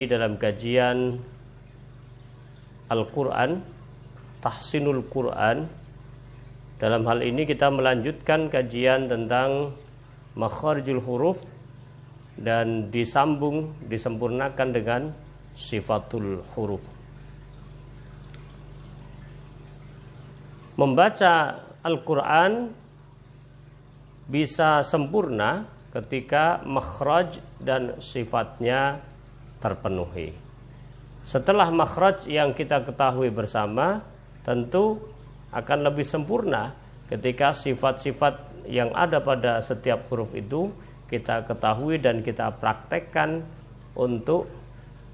dalam kajian Al-Quran, Tahsinul Quran. Dalam hal ini kita melanjutkan kajian tentang makharijul huruf dan disempurnakan dengan sifatul huruf. Membaca Al-Quran bisa sempurna ketika makhraj dan sifatnya terpenuhi. Setelah makhraj yang kita ketahui bersama, tentu akan lebih sempurna ketika sifat-sifat yang ada pada setiap huruf itu kita ketahui dan kita praktekkan untuk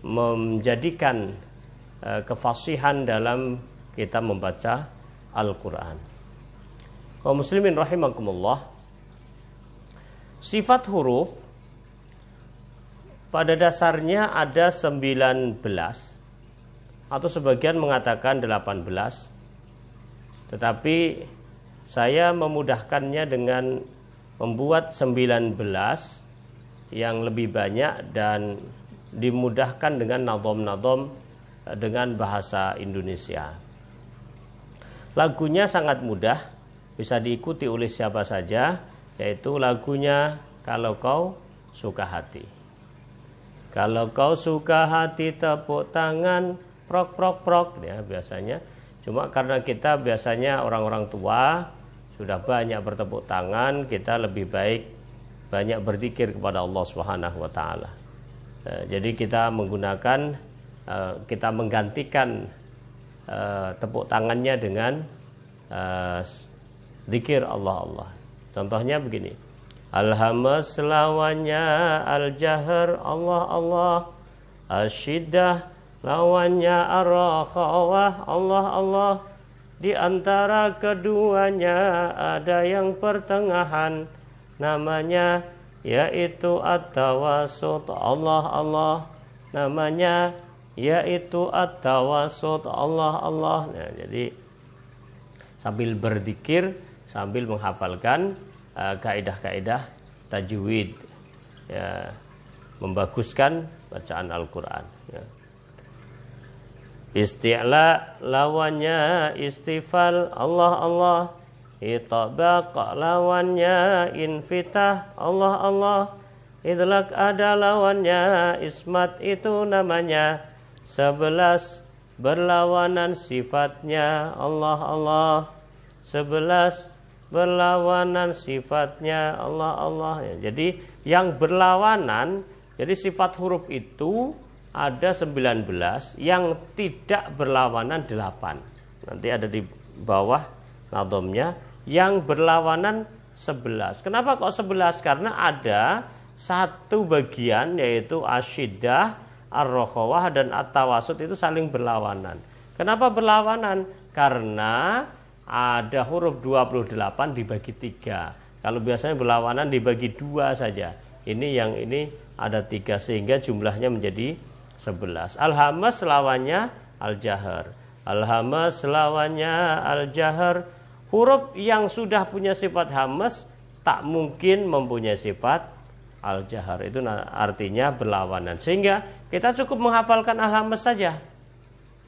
menjadikan kefasihan dalam kita membaca Al-Quran. Kaum muslimin rahimakumullah, sifat huruf pada dasarnya ada 19 atau sebagian mengatakan 18, tetapi saya memudahkannya dengan membuat 19 yang lebih banyak dan dimudahkan dengan nadom-nadom dengan bahasa Indonesia. Lagunya sangat mudah, bisa diikuti oleh siapa saja, yaitu lagunya Kalau Kau Suka Hati. Kalau kau suka hati tepuk tangan, prok prok prok, ya biasanya. Cuma karena kita biasanya orang-orang tua sudah banyak bertepuk tangan, kita lebih baik banyak berzikir kepada Allah Subhanahu wa taala. Jadi kita menggantikan tepuk tangannya dengan zikir Allah. Contohnya begini. Al-hamas lawannya al-jahr, Allah Allah. Asyiddah lawannya ar-rakhawah, Allah Allah. Di antara keduanya ada yang pertengahan, namanya yaitu at-tawasut, Allah Allah. Namanya yaitu at-tawasut, Allah Allah. Nah, jadi sambil berzikir, sambil menghafalkan kaidah-kaidah tajwid, ya, membaguskan bacaan Al-Quran, ya. Isti'la lawannya istifal, Allah Allah. Itabaq lawannya infitah, Allah Allah. Idlak ada lawannya ismat, itu namanya 11 berlawanan sifatnya, Allah Allah. 11 berlawanan sifatnya, Allah Allah, ya. Jadi yang berlawanan, jadi sifat huruf itu ada 19, yang tidak berlawanan 8. Nanti ada di bawah nadomnya, yang berlawanan 11. Kenapa kok 11? Karena ada satu bagian, yaitu asyiddah, ar-rakhawah dan at-tawasut itu saling berlawanan. Kenapa berlawanan? Karena ada huruf 28 dibagi 3. Kalau biasanya berlawanan dibagi 2 saja. Yang ini ada 3 sehingga jumlahnya menjadi 11. Al-hamas lawannya al-jahr. Al-hamas lawannya al-jahr. Huruf yang sudah punya sifat hamas tak mungkin mempunyai sifat al-jahr. Itu artinya berlawanan. Sehingga kita cukup menghafalkan al-hamas saja.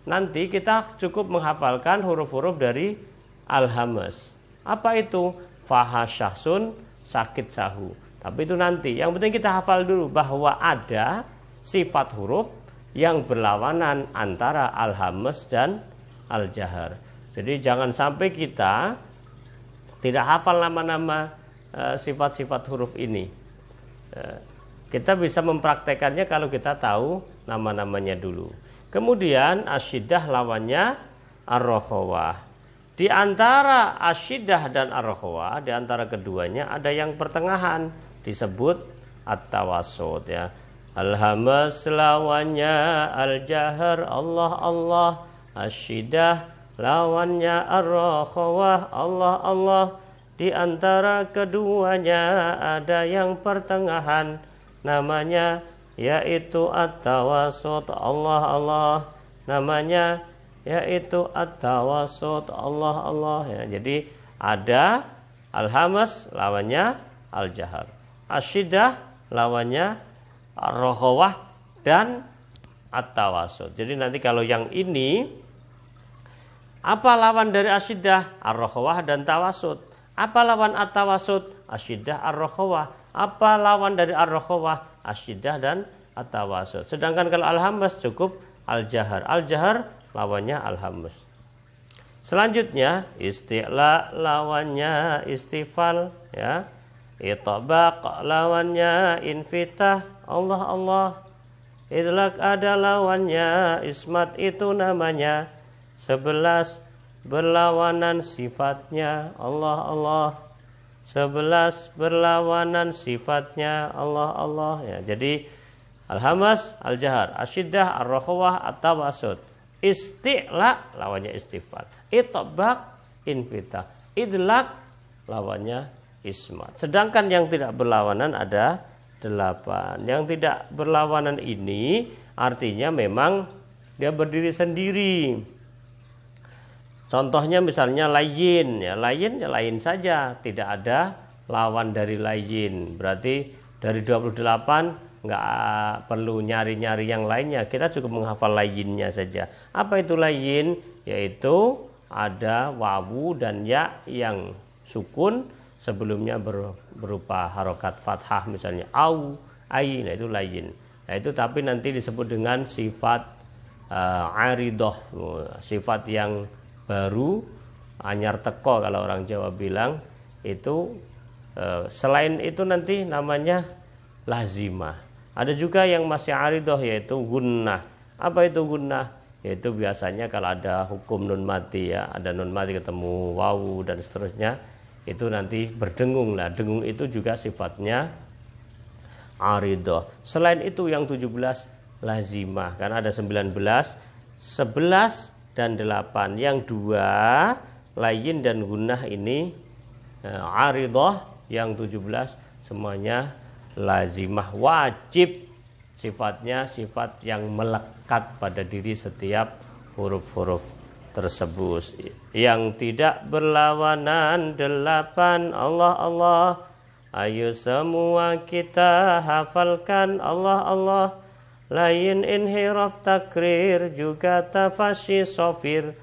Nanti kita cukup menghafalkan huruf-huruf dari al-hamas. Apa itu? Fahasyahsun, sakit sahu. Tapi itu nanti. Yang penting kita hafal dulu bahwa ada sifat huruf yang berlawanan antara al-hamas dan al-jahr. Jadi jangan sampai kita tidak hafal nama-nama sifat-sifat huruf ini. Kita bisa mempraktekannya kalau kita tahu nama-namanya dulu. Kemudian asyiddah lawannya ar-rakhawah. Di antara asyiddah dan ar-rakhawah, di antara keduanya ada yang pertengahan, disebut at-tawasut, ya. Al-hamas lawannya al-jahr, Allah Allah. Asyiddah lawannya ar-rakhawah, Allah Allah. Di antara keduanya ada yang pertengahan, namanya yaitu at-tawasut, Allah Allah. Namanya yaitu at-tawasut, Allah Allah, ya. Jadi ada al-hamas lawannya al-jahr, asyiddah lawannya ar-rakhawah, dan at-tawasud. Jadi nanti kalau yang ini, apa lawan dari asyiddah? Ar-rakhawah dan tawasud. Apa lawan at-tawasud? Asyiddah ar-rakhawah. Apa lawan dari ar-rakhawah? Asyiddah dan at-tawasud. Sedangkan kalau al-hamas cukup al-jahar. Al-jahar lawannya al-hamas. Selanjutnya isti'la lawannya istifal, ya. Itbaq lawannya infitah, Allah Allah. Idlaq ada lawannya, ismat itu namanya. 11 berlawanan sifatnya, Allah Allah. 11 berlawanan sifatnya, Allah Allah. Ya, jadi al-hamas, al-jahar, asyiddah, ar-rakhawah, at-tawasud. Isti'la lawannya istifal. Itbaq infitah. Idlaq lawannya ismat. Sedangkan yang tidak berlawanan ada 8. Yang tidak berlawanan ini artinya memang dia berdiri sendiri. Contohnya misalnya layin, ya lain saja, tidak ada lawan dari layin. Berarti dari 28 nggak perlu nyari-nyari yang lainnya, kita cukup menghafal layinnya saja. Apa itu layin? Yaitu ada wawu dan ya yang sukun sebelumnya berupa harokat fathah, misalnya au, ai, nah itu layin. Nah itu tapi nanti disebut dengan sifat aridoh, sifat yang baru, anyar teko kalau orang Jawa bilang. Itu selain itu nanti namanya lazimah. Ada juga yang masih aridoh, yaitu gunnah. Apa itu gunnah? Yaitu biasanya kalau ada hukum nun mati, ya, ada nun mati ketemu wawu dan seterusnya, itu nanti berdengung. Lah dengung itu juga sifatnya aridoh. Selain itu yang 17 lazimah, karena ada 19, 11 dan 8. Yang 2 layin dan gunnah ini aridoh, yang 17 semuanya lazimah, wajib. Sifatnya sifat yang melekat pada diri setiap huruf-huruf tersebut. Yang tidak berlawanan 8, Allah Allah. Ayo semua kita hafalkan, Allah Allah. Lain inhiraf takrir juga tafasyi sofir.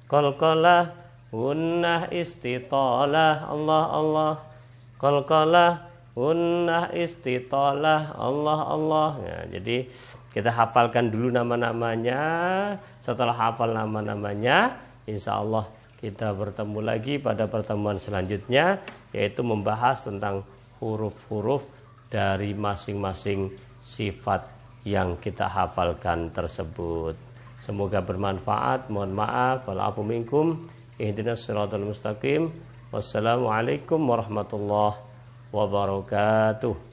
Qalqalah gunnah istitalah, Allah Allah. Qalqalah gunnah istitalah, Allah Allah. Ya, jadi kita hafalkan dulu nama-namanya. Setelah hafal nama-namanya, insya Allah kita bertemu lagi pada pertemuan selanjutnya, yaitu membahas tentang huruf-huruf dari masing-masing sifat yang kita hafalkan tersebut. Semoga bermanfaat. Mohon maaf, wa'alaikum minkum. Ihdinas siratal mustaqim. Wassalamualaikum warahmatullahi wabarakatuh.